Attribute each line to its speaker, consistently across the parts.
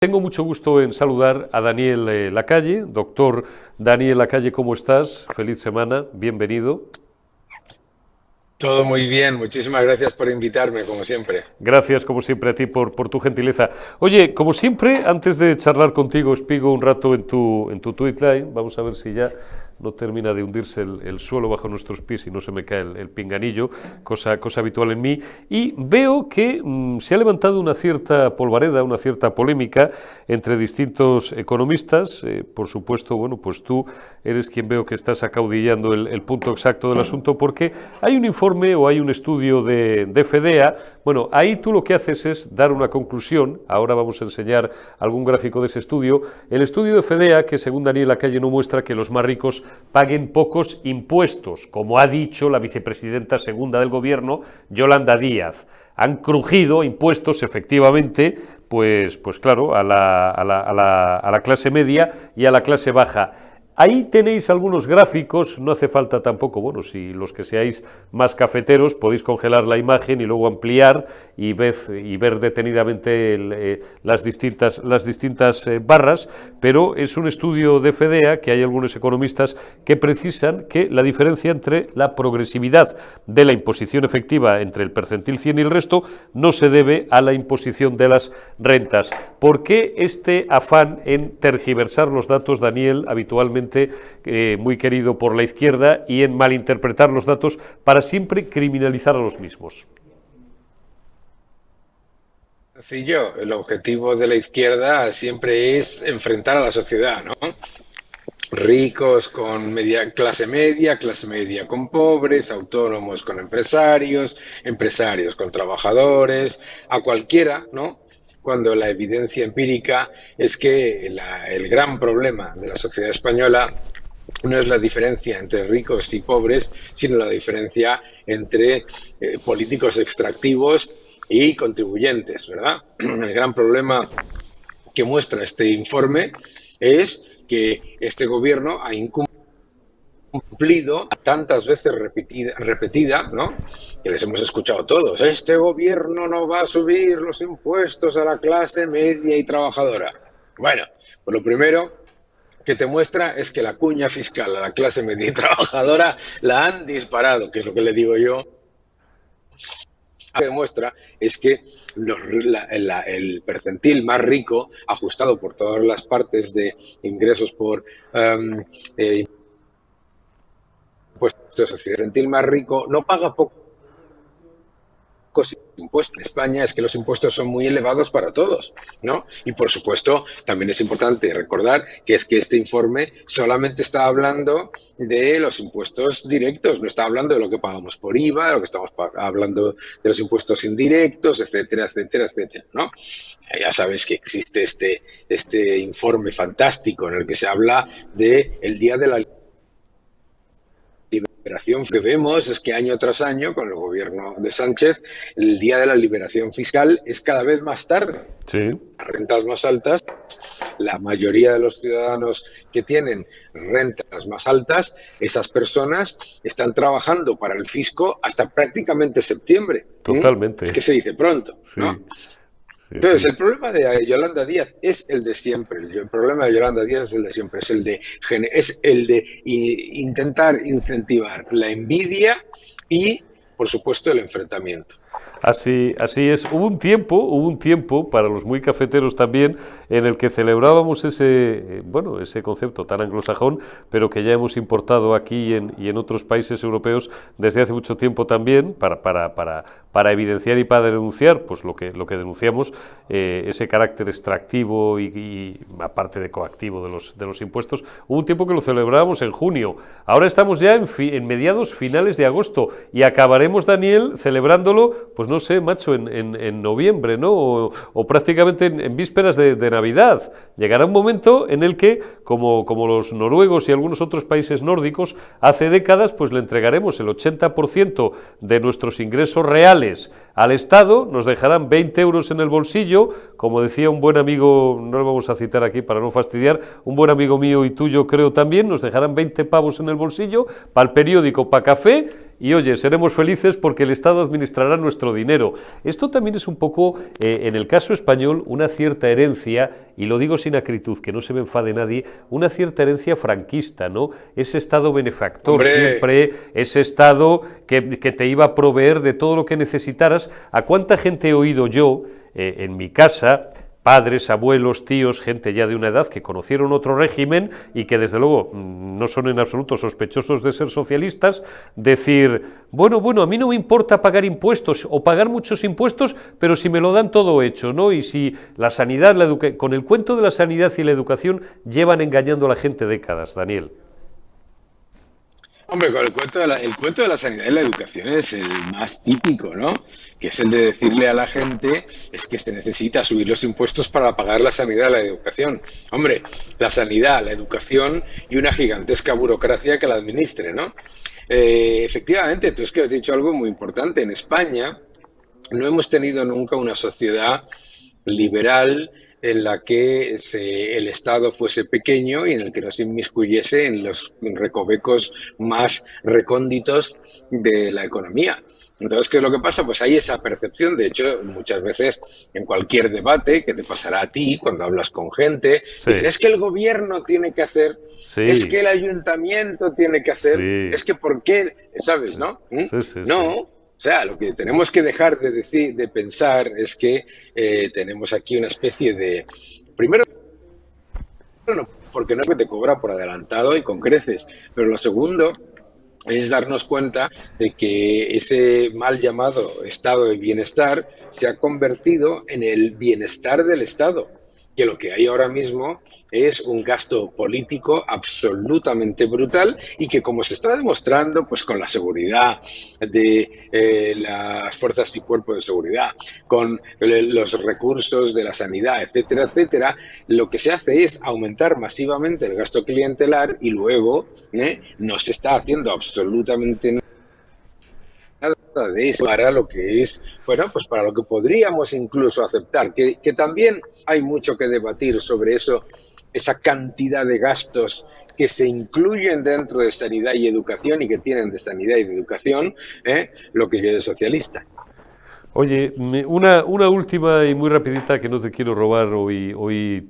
Speaker 1: Tengo mucho gusto en saludar a Daniel Lacalle. Doctor Daniel Lacalle, ¿cómo estás? Feliz semana, bienvenido.
Speaker 2: Todo muy bien, muchísimas gracias por invitarme, como siempre.
Speaker 1: Gracias, como siempre, a ti por tu gentileza. Oye, como siempre, antes de charlar contigo, espigo un rato en tu Tweetline. Vamos a ver si ya no termina de hundirse el suelo bajo nuestros pies y no se me cae el pinganillo, cosa habitual en mí. Y veo que se ha levantado una cierta polvareda, una cierta polémica entre distintos economistas. Por supuesto, bueno, pues tú eres quien veo que estás acaudillando el punto exacto del asunto, porque hay un informe o hay un estudio de FEDEA. Bueno, ahí tú lo que haces es dar una conclusión. Ahora vamos a enseñar algún gráfico de ese estudio. El estudio de FEDEA, que según Daniel Lacalle no muestra que los más ricos paguen pocos impuestos, como ha dicho la vicepresidenta segunda del gobierno, Yolanda Díaz. Han crujido impuestos, efectivamente, pues claro, a la clase media y a la clase baja. Ahí tenéis algunos gráficos, no hace falta tampoco, bueno, si los que seáis más cafeteros podéis congelar la imagen y luego ampliar y ver detenidamente las distintas barras, pero es un estudio de FEDEA que hay algunos economistas que precisan que la diferencia entre la progresividad de la imposición efectiva entre el percentil 100 y el resto no se debe a la imposición de las rentas. ¿Por qué este afán en tergiversar los datos, Daniel, habitualmente muy querido por la izquierda, y en malinterpretar los datos para siempre criminalizar a los mismos?
Speaker 2: Sencillo, el objetivo de la izquierda siempre es enfrentar a la sociedad, ¿no? Ricos con clase media con pobres, autónomos con empresarios, empresarios con trabajadores, a cualquiera, ¿no? Cuando la evidencia empírica es que el gran problema de la sociedad española no es la diferencia entre ricos y pobres, sino la diferencia entre políticos extractivos y contribuyentes, ¿verdad? El gran problema que muestra este informe es que este gobierno ha incumplido tantas veces repetida, ¿no? Que les hemos escuchado todos. Este gobierno no va a subir los impuestos a la clase media y trabajadora. Bueno, pues lo primero que te muestra es que la cuña fiscal a la clase media y trabajadora la han disparado, que es lo que le digo yo. Lo que demuestra es que el percentil más rico, ajustado por todas las partes de ingresos por impuestos, el percentil más rico no paga pocos impuestos. En España es que los impuestos son muy elevados para todos, ¿no? Y por supuesto, también es importante recordar que es que este informe solamente está hablando de los impuestos directos, no está hablando de lo que pagamos por IVA, de lo que estamos hablando de los impuestos indirectos, etcétera, etcétera, etcétera, ¿no? Ya sabes que existe este informe fantástico en el que se habla de el Día de la Liberación. Que vemos es que año tras año, con el gobierno de Sánchez, el día de la liberación fiscal es cada vez más tarde.
Speaker 1: Sí.
Speaker 2: Las rentas más altas, la mayoría de los ciudadanos que tienen rentas más altas, esas personas están trabajando para el fisco hasta prácticamente septiembre.
Speaker 1: Totalmente.
Speaker 2: Es que se dice pronto, ¿no?
Speaker 1: Sí.
Speaker 2: Entonces, el problema de Yolanda Díaz es el de siempre. El problema de Yolanda Díaz es el de siempre. Es el de intentar incentivar la envidia y, por supuesto, el enfrentamiento.
Speaker 1: Así es. Hubo un tiempo para los muy cafeteros también en el que celebrábamos ese concepto tan anglosajón, pero que ya hemos importado aquí y en otros países europeos desde hace mucho tiempo también para evidenciar y para denunciar pues lo que denunciamos, ese carácter extractivo y aparte de coactivo de los impuestos. Hubo un tiempo que lo celebrábamos en junio. Ahora estamos ya en mediados finales de agosto y acabaremos, Daniel, celebrándolo, pues no sé, macho, en noviembre, ¿no? O prácticamente en vísperas de Navidad. Llegará un momento en el que, como los noruegos y algunos otros países nórdicos, hace décadas, pues le entregaremos el 80% de nuestros ingresos reales al Estado, nos dejarán 20 euros en el bolsillo, como decía un buen amigo, no lo vamos a citar aquí para no fastidiar, un buen amigo mío y tuyo creo también, nos dejarán 20 pavos en el bolsillo, para el periódico, para café, y oye, seremos felices porque el Estado administrará nuestro dinero. Esto también es un poco, en el caso español, una cierta herencia, y lo digo sin acritud, que no se me enfade nadie, una cierta herencia franquista, ¿no? Ese Estado benefactor,
Speaker 2: Hombre,
Speaker 1: siempre, ese Estado que te iba a proveer de todo lo que necesitaras. ¿A cuánta gente he oído yo en mi casa, padres, abuelos, tíos, gente ya de una edad que conocieron otro régimen y que desde luego no son en absoluto sospechosos de ser socialistas, decir, bueno, a mí no me importa pagar impuestos o pagar muchos impuestos, pero si me lo dan todo hecho, ¿no? Y si la sanidad, con el cuento de la sanidad y la educación llevan engañando a la gente décadas, Daniel.
Speaker 2: hombre, con el cuento de la sanidad y la educación es el más típico, ¿no? Que es el de decirle a la gente es que se necesita subir los impuestos para pagar la sanidad y la educación. Hombre, la sanidad, la educación y una gigantesca burocracia que la administre, ¿no? Efectivamente, tú es que has dicho algo muy importante. En España no hemos tenido nunca una sociedad liberal en la que el Estado fuese pequeño y en el que no se inmiscuyese en los recovecos más recónditos de la economía. Entonces, ¿qué es lo que pasa? Pues hay esa percepción. De hecho, muchas veces en cualquier debate que te pasará a ti cuando hablas con gente,
Speaker 1: Sí,
Speaker 2: dices, es que el gobierno tiene que hacer, es
Speaker 1: sí,
Speaker 2: que el ayuntamiento tiene que hacer,
Speaker 1: sí,
Speaker 2: es que ¿por qué? ¿Sabes, no?
Speaker 1: sí, sí, sí.
Speaker 2: No. O sea, lo que tenemos que dejar de decir, de pensar, es que tenemos aquí una especie de, primero, no, porque no es que te cobra por adelantado y con creces, pero lo segundo es darnos cuenta de que ese mal llamado estado de bienestar se ha convertido en el bienestar del Estado, que lo que hay ahora mismo es un gasto político absolutamente brutal y que, como se está demostrando, pues con la seguridad de las fuerzas y cuerpos de seguridad, con los recursos de la sanidad, etcétera, etcétera, lo que se hace es aumentar masivamente el gasto clientelar y luego no se está haciendo absolutamente nada de eso para lo que es, bueno, pues para lo que podríamos incluso aceptar, que también hay mucho que debatir sobre eso, esa cantidad de gastos que se incluyen dentro de sanidad y educación y que tienen de sanidad y de educación, lo que es socialista.
Speaker 1: Oye, una última y muy rapidita que no te quiero robar hoy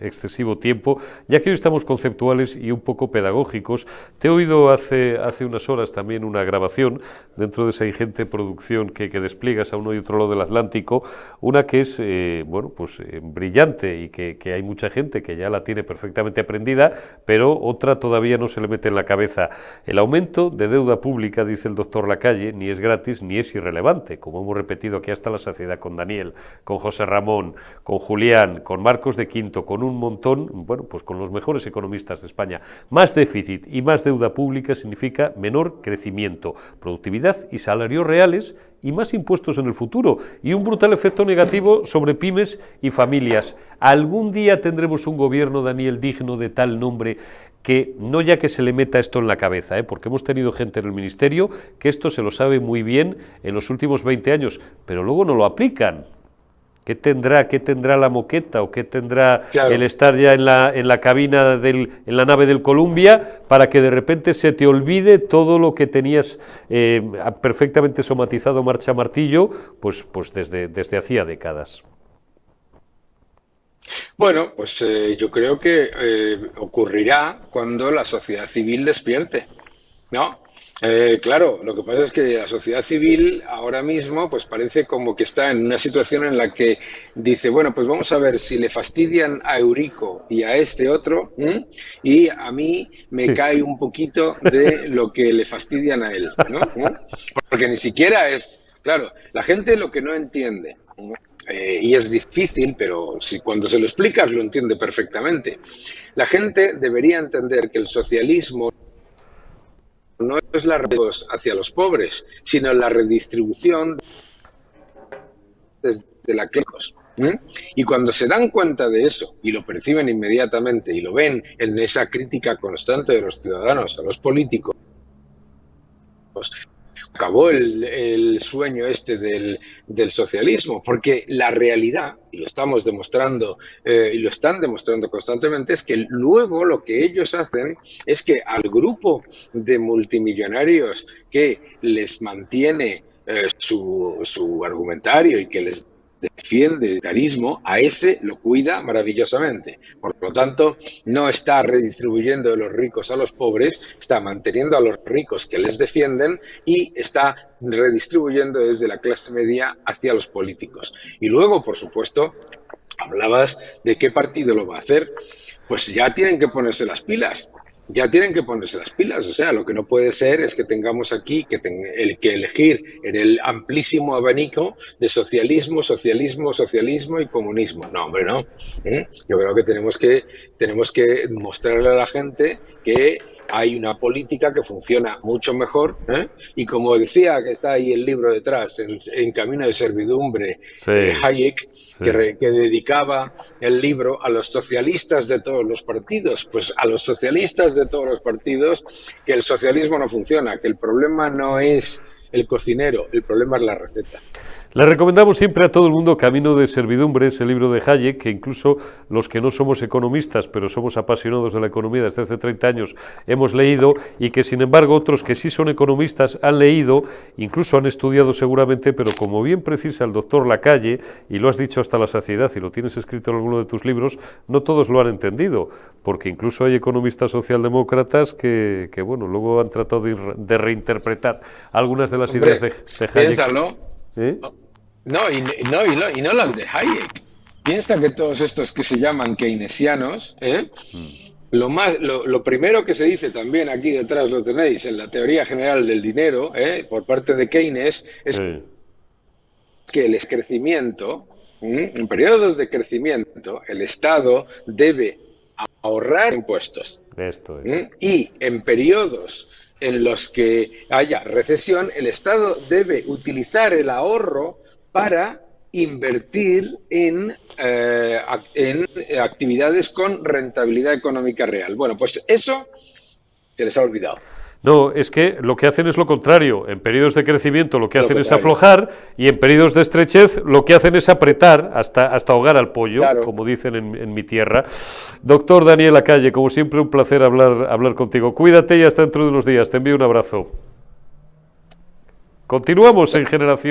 Speaker 1: excesivo tiempo, ya que hoy estamos conceptuales y un poco pedagógicos. Te he oído hace unas horas también una grabación dentro de esa ingente producción que despliegas a uno y otro lado del Atlántico, una que es, bueno, pues brillante y que hay mucha gente que ya la tiene perfectamente aprendida, pero otra todavía no se le mete en la cabeza. El aumento de deuda pública, dice el doctor Lacalle, ni es gratis ni es irrelevante, como hemos repetido aquí hasta la saciedad con Daniel, con José Ramón, con Julián, con Marcos de Quinto, con un montón, bueno, pues con los mejores economistas de España. Más déficit y más deuda pública significa menor crecimiento, productividad y salarios reales y más impuestos en el futuro y un brutal efecto negativo sobre pymes y familias. ¿Algún día tendremos un gobierno, Daniel, digno de tal nombre que no ya que se le meta esto en la cabeza, porque hemos tenido gente en el Ministerio que esto se lo sabe muy bien en los últimos 20 años, pero luego no lo aplican? ¿Qué tendrá la moqueta o qué tendrá
Speaker 2: Claro.
Speaker 1: el estar ya en la cabina, en la nave del Columbia, para que de repente se te olvide todo lo que tenías perfectamente somatizado marcha martillo, pues desde hacía décadas?
Speaker 2: Bueno, pues yo creo que ocurrirá cuando la sociedad civil despierte, ¿no? Claro, lo que pasa es que la sociedad civil ahora mismo pues parece como que está en una situación en la que dice, bueno, pues vamos a ver si le fastidian a Eurico y a este otro, y a mí me cae un poquito de lo que le fastidian a él, ¿no? Porque ni siquiera es, claro, la gente lo que no entiende, y es difícil, pero si cuando se lo explicas lo entiende perfectamente. La gente debería entender que el socialismo no es la redistribución hacia los pobres, sino la redistribución desde la clase. Y cuando se dan cuenta de eso y lo perciben inmediatamente y lo ven en esa crítica constante de los ciudadanos a los políticos, acabó el sueño este del socialismo, porque la realidad, y lo estamos demostrando y lo están demostrando constantemente, es que luego lo que ellos hacen es que al grupo de multimillonarios que les mantiene su argumentario y que les defiende el capitalismo, a ese lo cuida maravillosamente. Por lo tanto, no está redistribuyendo de los ricos a los pobres, está manteniendo a los ricos que les defienden y está redistribuyendo desde la clase media hacia los políticos. Y luego, por supuesto, hablabas de qué partido lo va a hacer. Pues ya tienen que ponerse las pilas. Ya tienen que ponerse las pilas, o sea, lo que no puede ser es que tengamos aquí que elegir en el amplísimo abanico de socialismo, socialismo, socialismo y comunismo. No, hombre, no. Yo creo que tenemos que mostrarle a la gente que hay una política que funciona mucho mejor, y como decía, que está ahí el libro detrás, en Camino de Servidumbre,
Speaker 1: Sí,
Speaker 2: Hayek,
Speaker 1: sí.
Speaker 2: que dedicaba el libro a los socialistas de todos los partidos, pues a los socialistas de todos los partidos, que el socialismo no funciona, que el problema no es el cocinero, el problema es la receta.
Speaker 1: Le recomendamos siempre a todo el mundo Camino de Servidumbre, ese libro de Hayek, que incluso los que no somos economistas, pero somos apasionados de la economía desde hace 30 años, hemos leído, y que sin embargo otros que sí son economistas han leído, incluso han estudiado seguramente, pero como bien precisa el doctor Lacalle, y lo has dicho hasta la saciedad y lo tienes escrito en alguno de tus libros, no todos lo han entendido, porque incluso hay economistas socialdemócratas que bueno, luego han tratado de reinterpretar algunas de las ideas de Hayek.
Speaker 2: Piénsalo.
Speaker 1: ¿Eh?
Speaker 2: No, y no las de Hayek. Piensa que todos estos que se llaman keynesianos, lo primero que se dice también aquí detrás lo tenéis en la teoría general del dinero, por parte de Keynes, es que el crecimiento, en periodos de crecimiento, el Estado debe ahorrar impuestos.
Speaker 1: Esto es.
Speaker 2: Y en periodos en los que haya recesión, el Estado debe utilizar el ahorro para invertir en actividades con rentabilidad económica real. Bueno, pues eso se les ha olvidado.
Speaker 1: No, es que lo que hacen es lo contrario. En periodos de crecimiento lo que hacen es aflojar, y en periodos de estrechez lo que hacen es apretar hasta ahogar al pollo, claro, como dicen en mi tierra. Doctor Daniel Lacalle, como siempre un placer hablar contigo. Cuídate y hasta dentro de unos días. Te envío un abrazo. Continuamos en Generación